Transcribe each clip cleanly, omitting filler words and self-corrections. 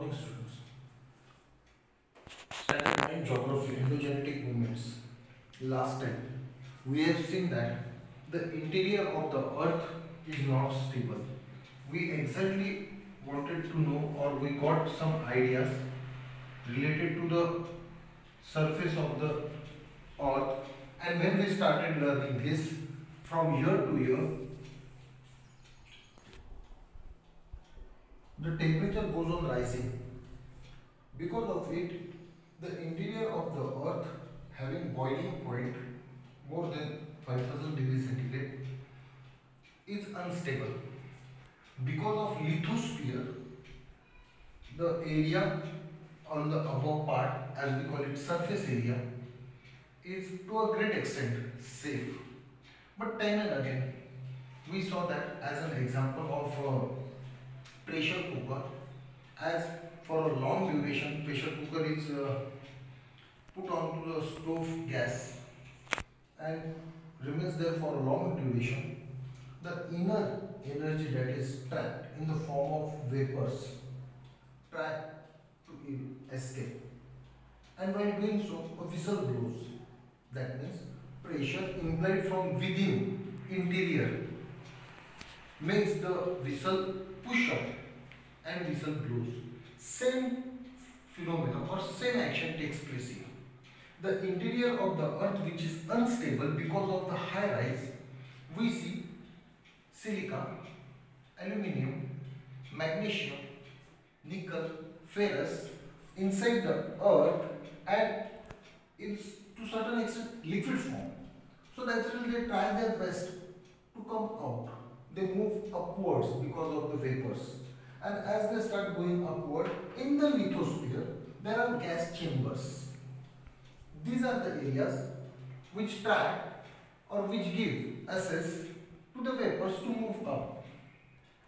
morning, students. Standard 9 Geography Endogenetic Movements. Last time we have seen that the interior of the earth is not stable. We exactly wanted to know, or we got some ideas related to the surface of the earth, and when we started learning this from year to year, the temperature goes on rising. Because of it, the interior of the earth having boiling point more than 5000 degrees centigrade is unstable. Because of lithosphere, the area on the above part, as we call it surface area, is to a great extent safe. But time and again, we saw that as an example of a pressure cooker. As for a long duration, pressure cooker is put onto the stove gas and remains there for a long duration. The inner energy that is trapped in the form of vapors try to escape, and while doing so, a whistle blows. That means pressure implied from within interior makes the whistle push up and whistle blows. Same phenomena or same action takes place here. The interior of the earth, which is unstable because of the high rise, we see silica, aluminium, magnesium, nickel, ferrous inside the earth, and it's to certain extent liquid form. So naturally they try their best to come out. They move upwards because of the vapors. And as they start going upward, in the lithosphere, there are gas chambers. These are the areas which try or which give access to the vapors to move up.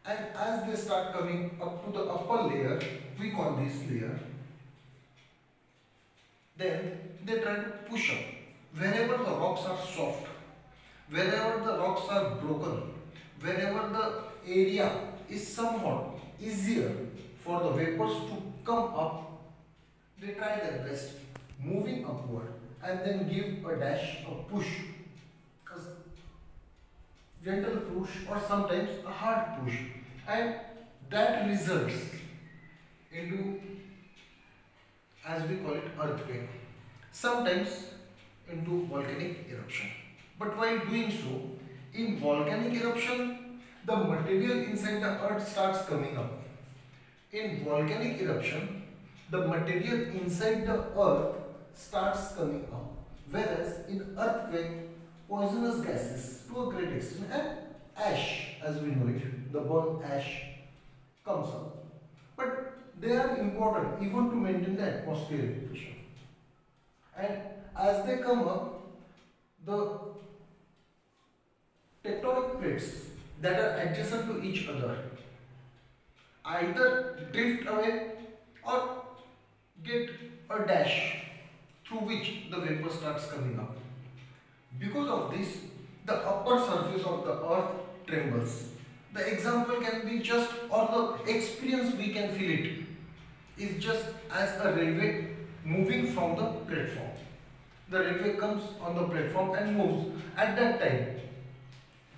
And as they start coming up to the upper layer, we call this layer, then they try to push up. Wherever the rocks are soft, wherever the rocks are broken, wherever the area is somewhat easier for the vapors to come up, they try their best moving upward and then give a dash, a push, a gentle push or sometimes a hard push, and that results into, as we call it, earthquake, sometimes into volcanic eruption. But while doing so, in volcanic eruption, the material inside the earth starts coming up. In volcanic eruption, the material inside the earth starts coming up. Whereas in earthquake, poisonous gases to a great extent and ash, as we know it, the burnt ash comes up. But they are important even to maintain the atmospheric pressure. And as they come up, the tectonic plates that are adjacent to each other either drift away or get a dash through which the vapor starts coming up. Because of this, the upper surface of the earth trembles. The example can be just, or the experience we can feel it, is just as a railway moving from the platform. The railway comes on the platform and moves. At that time,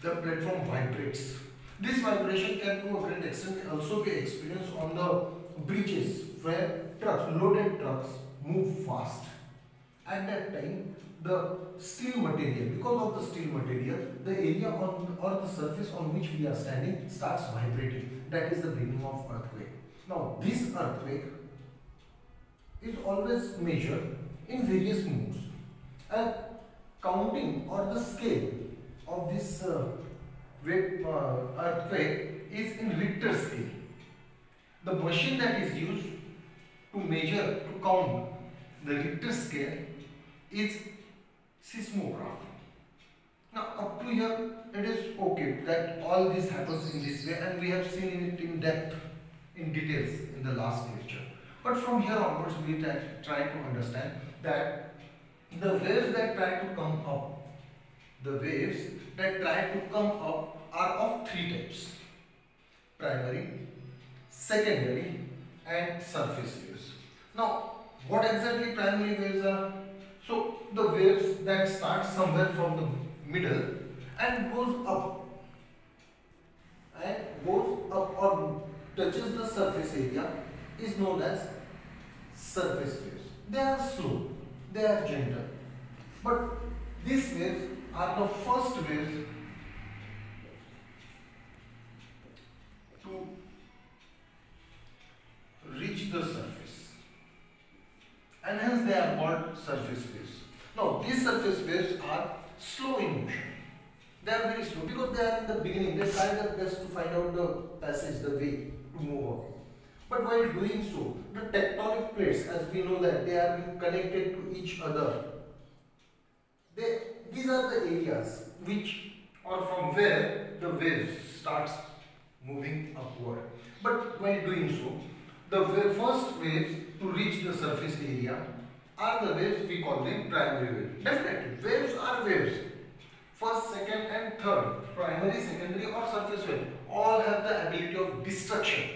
the platform vibrates. This vibration can to a great extent also be experienced on the bridges where trucks, loaded trucks, move fast. At that time, the steel material, because of the steel material, the area on or the surface on which we are standing starts vibrating. That is the beginning of earthquake. Now, this earthquake is always measured in various modes, and counting or the scale of this earthquake is in Richter scale. The machine that is used to measure, to count the Richter scale is seismograph. Now up to here it is okay that all this happens in this way, and we have seen it in depth, in details in the last lecture. But from here onwards we try to understand that the waves that try to come up, are of three types: primary, secondary and surface waves. Now, what exactly primary waves are? So, the waves that start somewhere from the middle and goes up or touches the surface area is known as surface waves. They are slow, they are gentle, but these waves are the first waves to reach the surface, and hence they are called surface waves. Now, these surface waves are slow in motion. They are very slow because they are in the beginning. They try their best to find out the passage, the way to move on. But while doing so, the tectonic plates, as we know that they are being connected to each other, these are the areas which or from where the waves starts moving upward. But while doing so, the first waves to reach the surface area are the waves, we call them primary waves. Definitely, waves are waves. First, second and third, primary, secondary or surface wave, all have the ability of destruction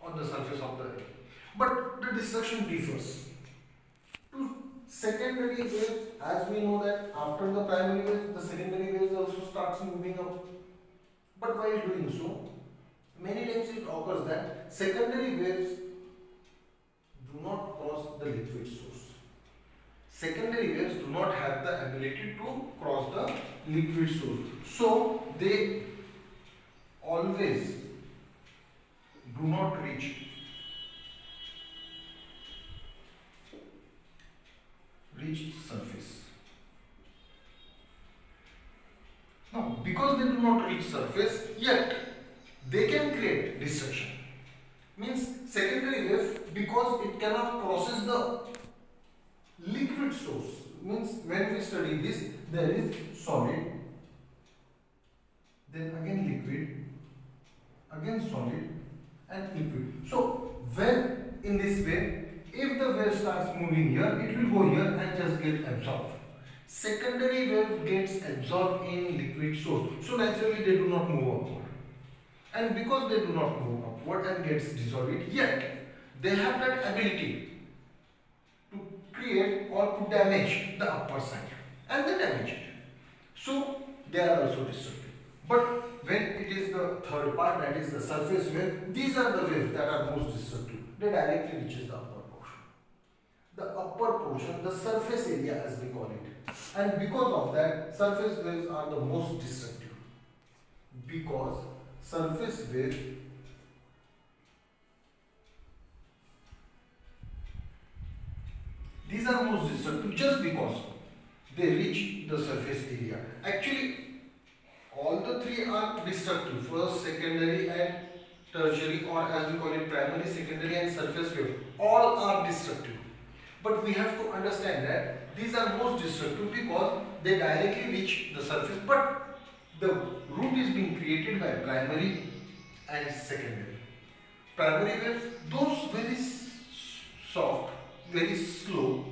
on the surface of the earth. But the destruction differs. To secondary waves, as we know that after the primary waves, the secondary waves also starts moving up. But while doing so, many times it occurs that secondary waves do not cross the liquid source. Secondary waves do not have the ability to cross the liquid source. So they always do not reach surface. Now, because they do not reach surface, yet they can create destruction. Means secondary wave, because it cannot process the liquid source, means when we study this, there is solid, then again liquid, again solid and liquid. So when in this way, if the wave starts moving here, it will go here and just get absorbed. Secondary wave gets absorbed in liquid source, so naturally they do not move upward. And because they do not move upward and gets dissolved, yet they have that ability to create or to damage the upper side, and they damage it. So they are also destructive. But when it is the third part, that is the surface wave, these are the waves that are most destructive. They directly reaches the upper portion. The upper portion, the surface area as we call it. And because of that, surface waves are the most destructive. Because surface wave these are most destructive just because they reach the surface area. Actually, all the three are destructive. First, secondary and tertiary, or as we call it primary, secondary and surface wave. All are destructive. But we have to understand that these are most destructive because they directly reach the surface. But the route is being created by primary and secondary. Primary waves, those very soft, very slow,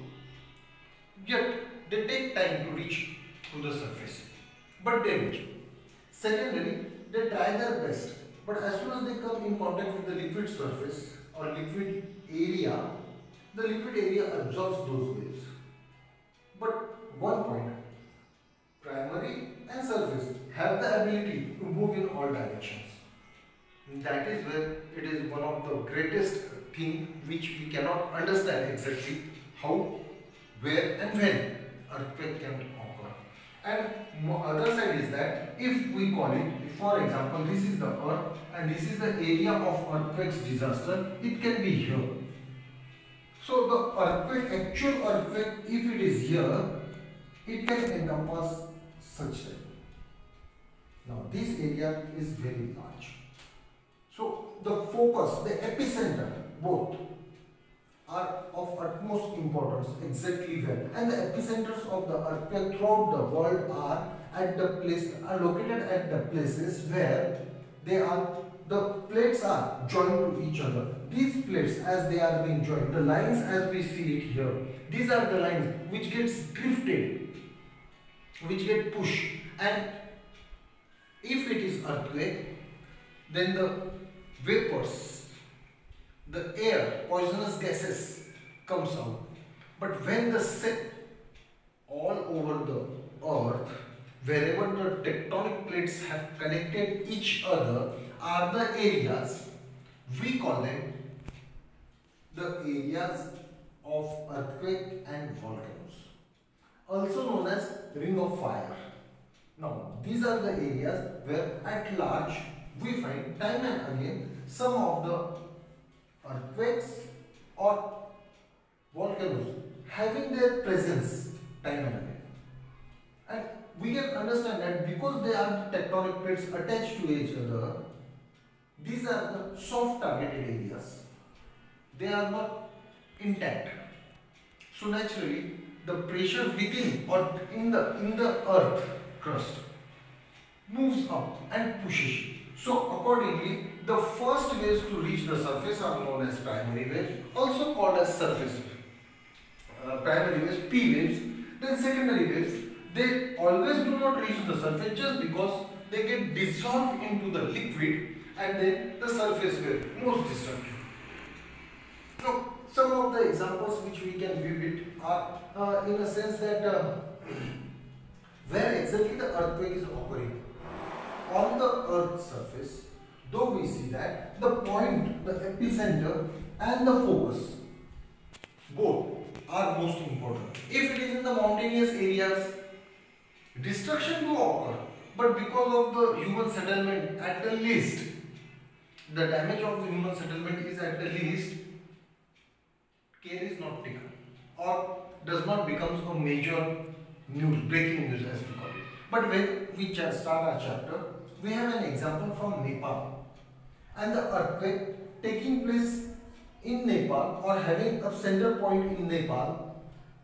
yet they take time to reach to the surface, but they reach. Secondary, they try their best, but as soon as they come in contact with the liquid surface or liquid area, the liquid area absorbs those waves. But one point, primary and surface have the ability to move in all directions. That is where it is one of the greatest thing which we cannot understand exactly how, where and when earthquake can occur. And other side is that if we call it, for example, this is the earth and this is the area of earthquake's disaster, it can be here. So the earthquake, actual earthquake, if it is here, it can encompass such thing. Now this area is very large. So the focus, the epicenter, both are of utmost importance exactly where. And the epicenters of the earthquake throughout the world are located at the places where the plates are joined to each other. These plates, as they are being joined, the lines as we see it here, these are the lines which gets drifted, which get pushed, and if it is earthquake, then the vapors the air, poisonous gases comes out. But when the set all over the earth, wherever the tectonic plates have connected each other are the areas, we call them the areas of earthquake and volcanoes, also known as ring of fire. Now, these are the areas where at large we find time and again some of the earthquakes or volcanoes having their presence time and again. And we can understand that because they are the tectonic plates attached to each other, these are the soft targeted areas. They are not intact. So naturally, the pressure within or in the earth crust moves up and pushes. So accordingly, the first waves to reach the surface are known as primary waves, also called as surface primary waves, P waves. Then secondary waves, they always do not reach the surface just because they get dissolved into the liquid, and then the surface wave most destructive. Now, some of the examples which we can view it are in a sense that where exactly the earthquake is occurring on the earth's surface, though we see that the point, the epicenter and the focus both are most important. If it is in the mountainous areas, destruction will occur, but because of the human settlement, at the least the damage of the human settlement is at the least care is not taken or does not become a major news, breaking news as we call it. But when we start our chapter, we have an example from Nepal, and the earthquake taking place in Nepal or having a center point in Nepal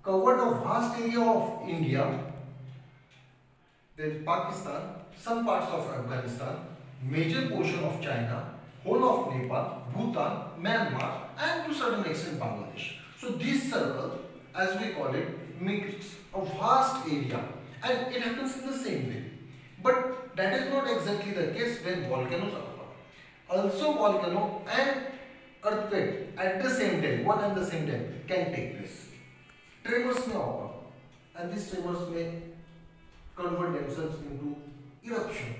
covered a vast area of India, then Pakistan, some parts of Afghanistan, major portion of China, whole of Nepal, Bhutan, Myanmar, and to certain extent Bangladesh. So this circle, as we call it, makes a vast area, and it happens in the same way. But that is not exactly the case when volcanoes occur. Also volcano and earthquake at the same time, one and the same time, can take place. Tremors may occur, and these tremors may convert themselves into eruption.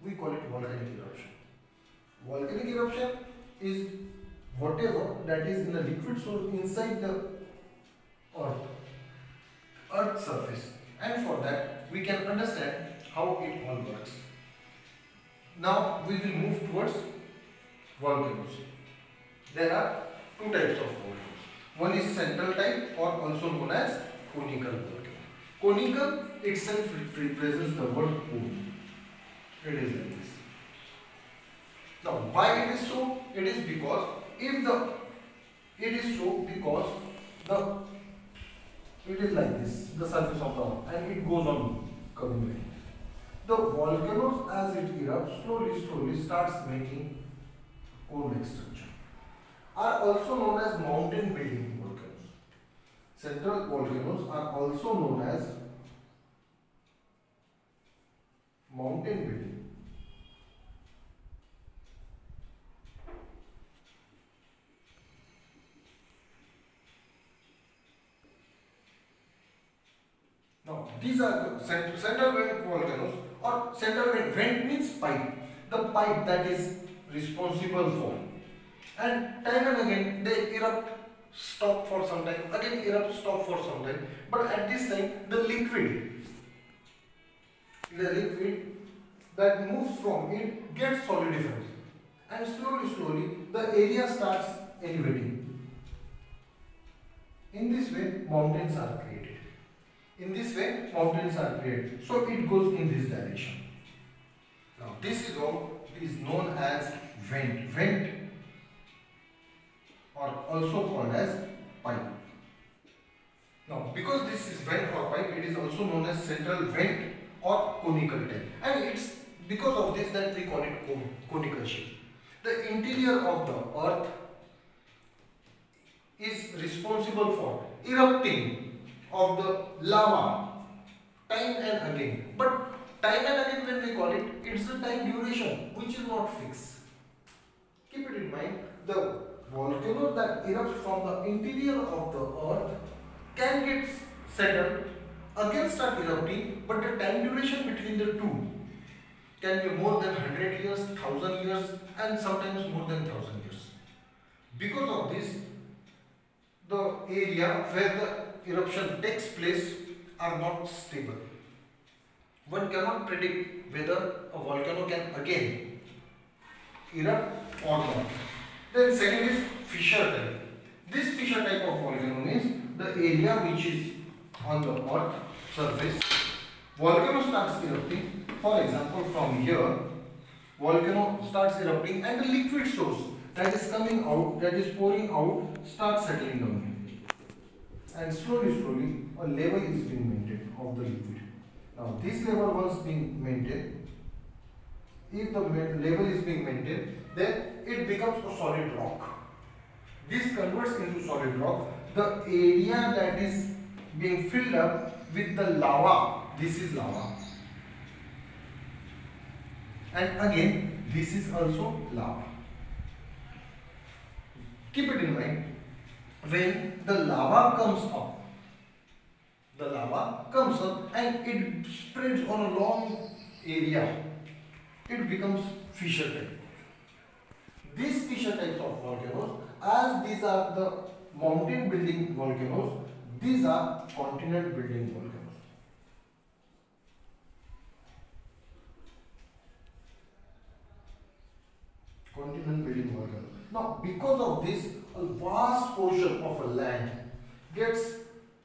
We call it volcanic eruption. Volcanic eruption is whatever that is in a liquid source inside the earth surface, and for that we can understand how it all works. Now we will move towards volcanoes. There are two types of volcanoes. One is central type, or also known as conical volcano. Conical itself represents the word cone. It is like this. Now, why it is so? It is because it is like this, the surface of the earth, and it goes on coming like. The volcanoes, as it erupts, slowly starts making cone-like structure, are also known as mountain building volcanoes. Central volcanoes are also known as mountain building. Now, these are the central vent volcanoes, or central vent means pipe, the pipe that is responsible for. And time and again they erupt, stop for some time, again erupt, stop for some time. But at this time, the liquid that moves from it gets solidified, and slowly the area starts elevating. In this way, mountains are created. So it goes in this direction. Now this is all is known as vent, or also called as pipe. Now because this is vent or pipe, it is also known as central vent or conical type, and it's because of this that we call it conical shape. The interior of the earth is responsible for erupting of the lava time and again. But time and again, when we call it, it's the time duration which is not fixed. Keep it in mind, the volcano that erupts from the interior of the earth can get settled again start erupting, but the time duration between the two can be more than 100 years, 1000 years, and sometimes more than 1000 years. Because of this, the area where the eruption takes place are not stable. One cannot predict whether a volcano can again erupt or not. Then second is fissure type. This fissure type of volcano means the area which is on the earth surface, volcano starts erupting. For example, from here, volcano starts erupting and the liquid source that is coming out, that is pouring out, starts settling down. And slowly a level is being maintained of the liquid. Now this level once being maintained, if the level is being maintained, then it becomes a solid rock. This converts into solid rock. The area that is being filled up with the lava, this is lava. And again, this is also lava. Keep it in mind, when the lava comes up and it spreads on a long area, it becomes fissure type. These fissure types of volcanoes, as these are the mountain building volcanoes, these are continent building volcanoes. Continent building volcanoes. Now, because of this, a vast portion of a land gets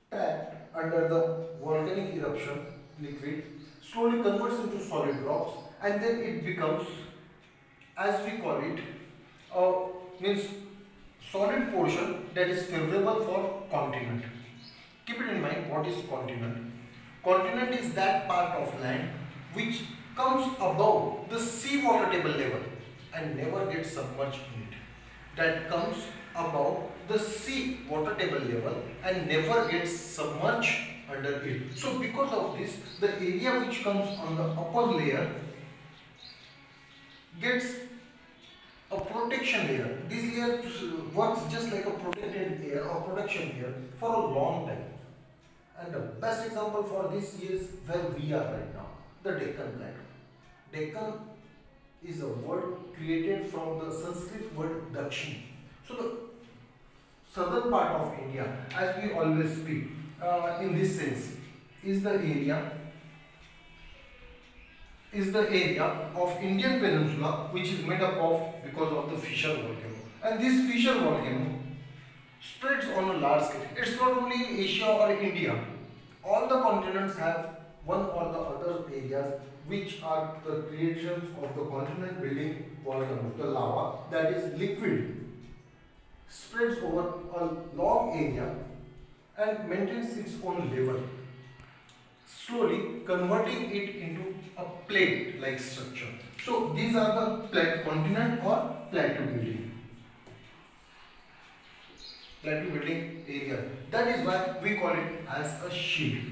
trapped under the volcanic eruption liquid, slowly converts into solid rocks, and then it becomes, as we call it, means solid portion that is favorable for continent. Keep it in mind, what is continent? Continent is that part of land which comes above the sea water table level and never gets submerged in it. That comes above the sea water table level and never gets submerged under it. So because of this, the area which comes on the upper layer gets a protection layer. This layer works just like a protected layer or protection layer for a long time. And the best example for this is where we are right now, the Deccan Plateau. Deccan is a word created from the Sanskrit word Dakshin. So the southern part of India, as we always speak in this sense, is the area of Indian peninsula which is made up of because of the fissure volcano. And this fissure volcano spreads on a large scale. It's not only in Asia or India. All the continents have one or the other areas which are the creations of the continent building volcanoes. The lava that is liquid spreads over a long area and maintains its own level, slowly converting it into a plate-like structure. So these are the continent or plateau building area. That is why we call it as a shield.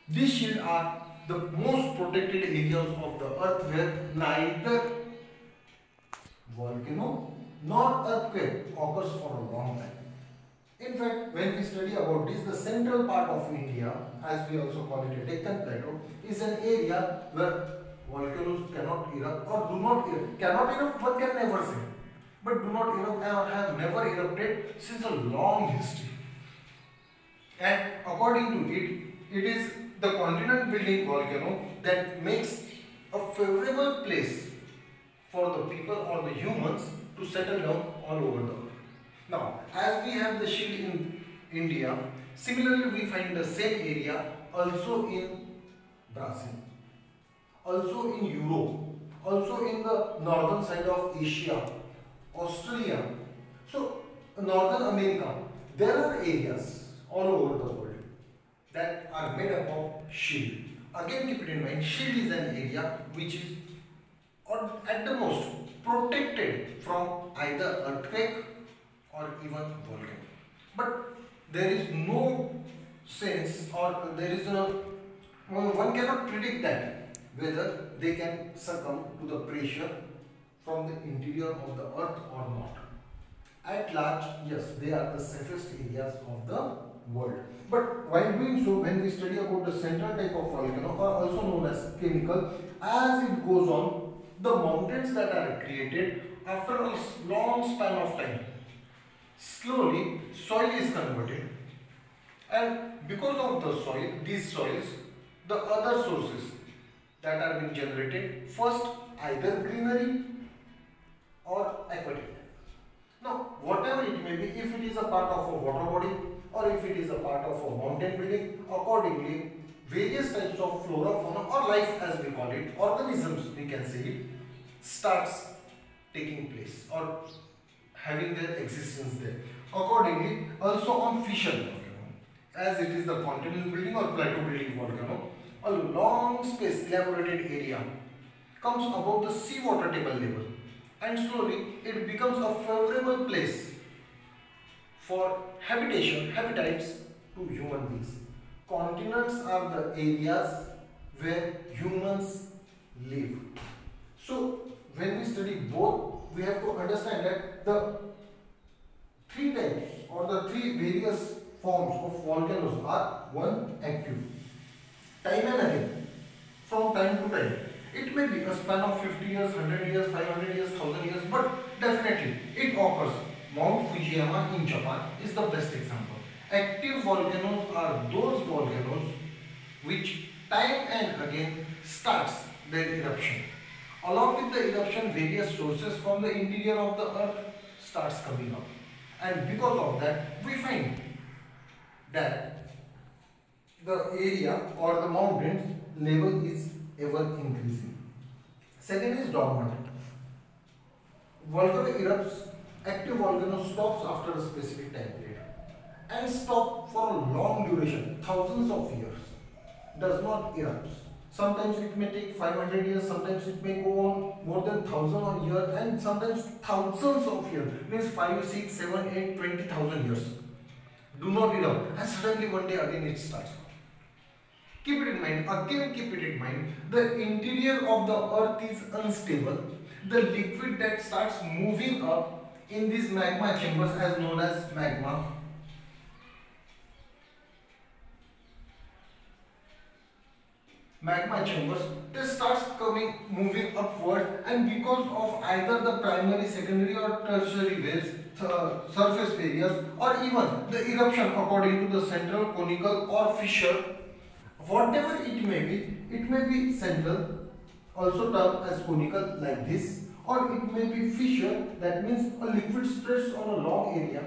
These shields are the most protected areas of the earth where neither volcano nor earthquake occurs for a long time. In fact, when we study about this, the central part of India, as we also call it a Deccan Plateau, is an area where volcanoes cannot erupt or do not erupt. Cannot erupt, one can never say, but do not erupt or have never erupted since a long history. And according to it, it is the continent building volcano that makes a favorable place for the people or the humans to settle down all over the earth. Now, as we have the shield in India, similarly we find the same area also in Brazil, also in Europe, also in the northern side of Asia, Australia, so Northern America. There are areas all over the world that are made up of shield. Again, keep it in mind, shield is an area which is or at the most protected from either earthquake or even volcano. But there is no sense or there is one cannot predict that whether they can succumb to the pressure from the interior of the earth or not? At large, yes, they are the safest areas of the world. But while doing so, when we study about the central type of volcano, or also known as chemical, as it goes on, the mountains that are created after a long span of time, slowly soil is converted, and because of the soil, these soils, the other sources that are being generated, first either greenery or aquatic. Now, whatever it may be, if it is a part of a water body or if it is a part of a mountain building, accordingly, various types of flora, fauna or life as we call it, organisms we can say it, starts taking place or having their existence there. Accordingly, also on fissure volcano, as it is the continental building or plateau building volcano, a long space elaborated area comes above the seawater table level, and slowly it becomes a favorable place for habitats to human beings. Continents are the areas where humans live. So when we study both, we have to understand that the three types or the three various forms of volcanoes are: one, active. Time and again, from time to time, it may be a span of 50 years, 100 years, 500 years, 1000 years, but definitely it occurs. Mount Fujiyama in Japan is the best example. Active volcanoes are those volcanoes which time and again starts their eruption. Along with the eruption, various sources from the interior of the earth starts coming up. And because of that, we find that the area or the mountains level is ever increasing. Second is dormant. Volcano erupts, active volcano stops after a specific time period and stop for a long duration, thousands of years, does not erupt. Sometimes it may take 500 years, sometimes it may go on more than 1000 years, and sometimes thousands of years, means 5, 6, 7, 8, 20,000 years. Do not erupt, and suddenly one day again it starts. Keep it in mind, again keep it in mind, the interior of the earth is unstable. The liquid that starts moving up in these magma chambers, as known as magma, chambers, they starts moving upward, and because of either the primary, secondary or tertiary waves, surface areas, or even the eruption according to the central, conical or fissure, whatever it may be central, also termed as conical like this, or it may be fissure, that means a liquid spreads on a long area.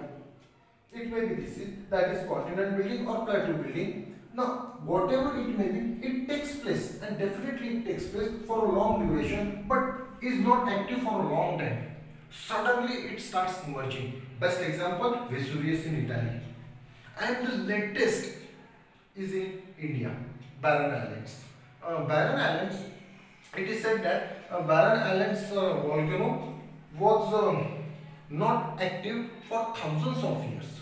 It may be this, that is continent building or plateau building. Now, whatever it may be, it takes place, and definitely it takes place for a long duration, but is not active for a long time. Suddenly it starts emerging. Best example, Vesuvius in Italy. And the latest is in India, Barren Islands. Barren Islands, it is said that Barren Islands volcano was not active for thousands of years.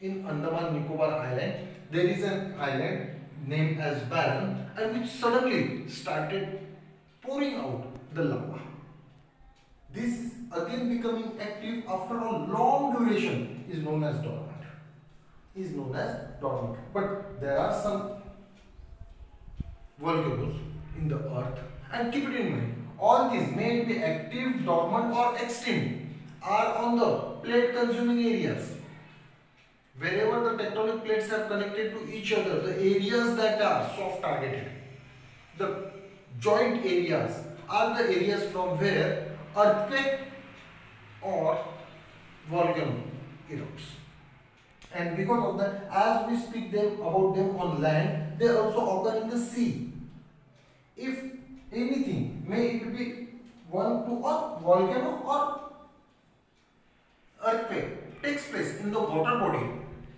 In Andaman Nicobar Island, there is an island named as Barren, and which suddenly started pouring out the lava. This is again becoming active after a long duration, is known as dormant. But there are some volcanoes in the earth, and keep it in mind, all these may it be active, dormant or extinct, are on the plate consuming areas. Wherever the tectonic plates are connected to each other, the areas that are soft targeted, the joint areas, are the areas from where earthquake or volcano erupts. And because of that, as we speak about them on land, they also occur in the sea. If anything, may it be one to a volcano or earthquake takes place in the water body,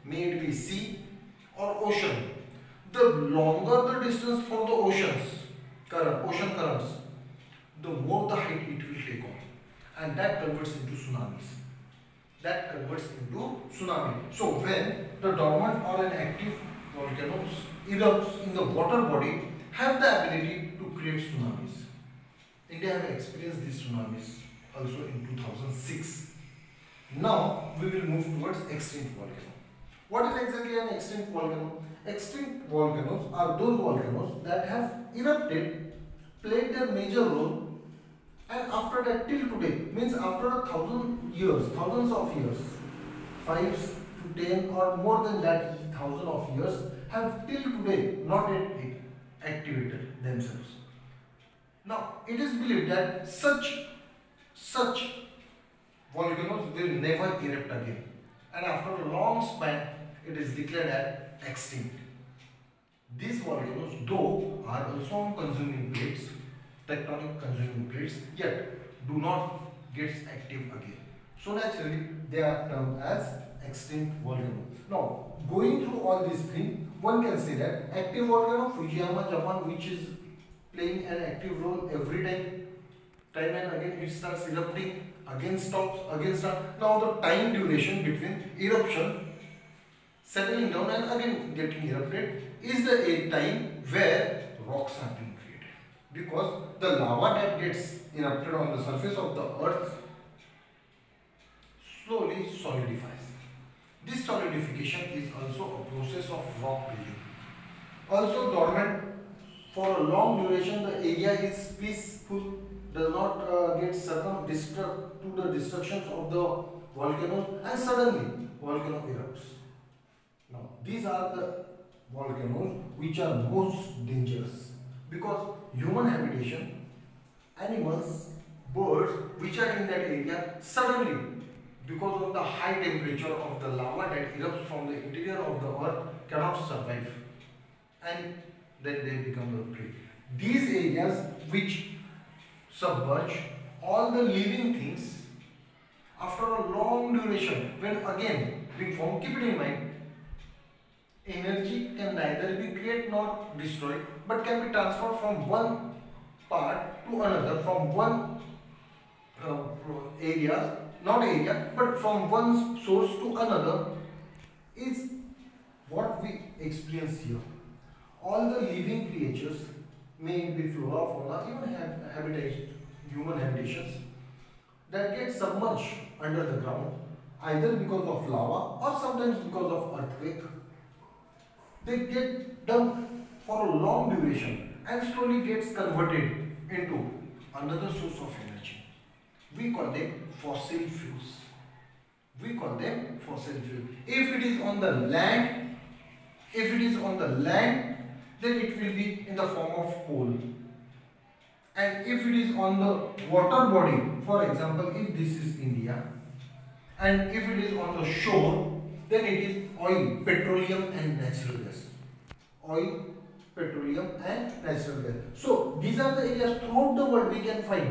may it be sea or ocean, the longer the distance from the ocean currents, the more the height it will take on, and that converts into tsunamis. So when the dormant or an active volcano erupts in the water body, have the ability to create tsunamis. India have experienced these tsunamis also in 2006. Now we will move towards extinct volcano. What is exactly an extinct volcano? Extinct volcanoes are those volcanoes that have erupted, played their major role, and after that till today, means after 1,000 years, thousands of years, 5 to 10 or more than that thousand of years, have till today not yet activated themselves. Now it is believed that such volcanoes will never erupt again, and after a long span it is declared as extinct. These volcanoes though are also on consuming plates, tectonic consuming plates, yet do not get active again. So naturally they are termed as extinct volcano. Now going through all these things, one can say that active volcano Fujiyama Japan, which is playing an active role every time and again it starts erupting, again stops, again starts. Now the time duration between eruption, settling down and again getting erupted is the time where rocks are being created, because the lava that gets erupted on the surface of the earth slowly solidifies. This solidification is also a process of rock building. Also dormant for a long duration, the area is peaceful, does not get disturbed to the destructions of the volcano, and suddenly volcano erupts. Now these are the volcanoes which are most dangerous, because human habitation, animals, birds which are in that area suddenly, because of the high temperature of the lava that erupts from the interior of the earth, cannot survive, and then they become the prey. These areas which submerge all the living things after a long duration, when again being formed, keep it in mind, energy can neither be created nor destroyed, but can be transferred from one part to another, from one area, not area, but from one source to another, is what we experience here. All the living creatures, may it be flora, fauna, even human habitations, that get submerged under the ground, either because of lava or sometimes because of earthquake. They get dumped for a long duration and slowly gets converted into another source of energy. We call them fossil fuels. We call them fossil fuel. If it is on the land, then it will be in the form of coal. And if it is on the water body, for example, if this is India, and if it is on the shore, then it is oil, petroleum and natural gas. Oil, petroleum and natural gas. So these are the areas throughout the world we can find,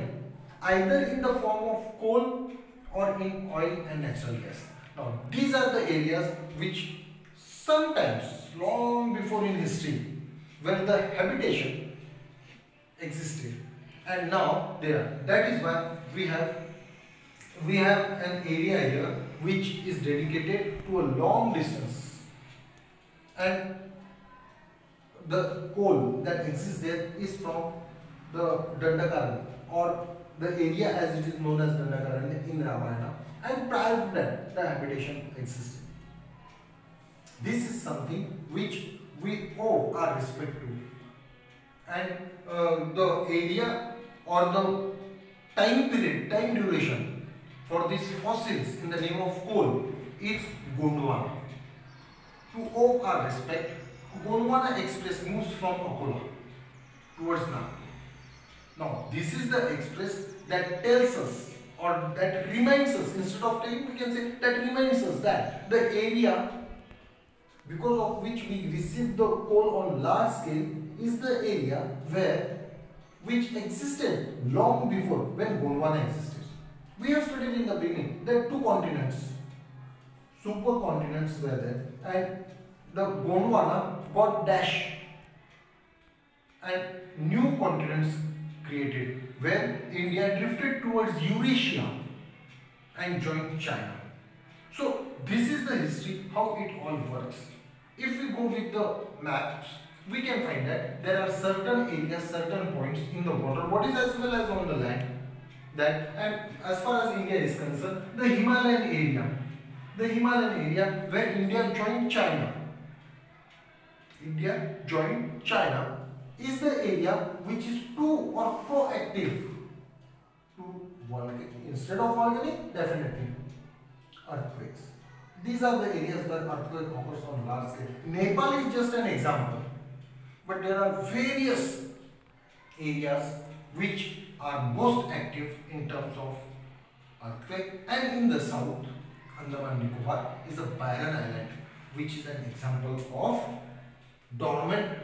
either in the form of coal or in oil and natural gas. Now these are the areas which sometimes, long before in history, where the habitation existed, and now they are. That is why we have an area here which is dedicated to a long distance, and the coal that exists there is from the Dandakaran, or the area as it is known as Dandakaran in Ramayana, and prior to that the habitation existed. This is something which we owe our respect to, and the area or the time period, time duration for these fossils in the name of coal is Gondwana. To owe our respect, Gondwana Express moves from Akola towards Nagpur. Now this is the express that tells us, or that reminds us, instead of telling we can say that reminds us that the area because of which we receive the coal on large scale is the area which existed long before when Gondwana existed. We have studied in the beginning that two continents, supercontinents were there, and the Gondwana got dashed and new continents created, where India drifted towards Eurasia and joined China. So this is the history, how it all works. If we go with the maps, we can find that there are certain areas, certain points in the water bodies as well as on the land. That, and as far as India is concerned, the Himalayan area where India joined China is the area which is too or proactive to volcanic. Instead of volcanic, definitely earthquakes. These are the areas where earthquake occurs on large scale. Nepal is just an example, but there are various areas which are most active in terms of earthquake. And in the south, Andaman Nicobar is a barren island, which is an example of dormant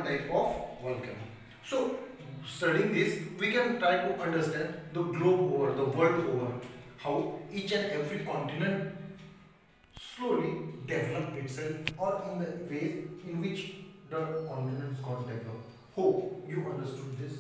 type of volcano. So, studying this, we can try to understand the globe over, the world over, how each and every continent slowly developed itself, or in the ways in which the continents got developed. Hope you understood this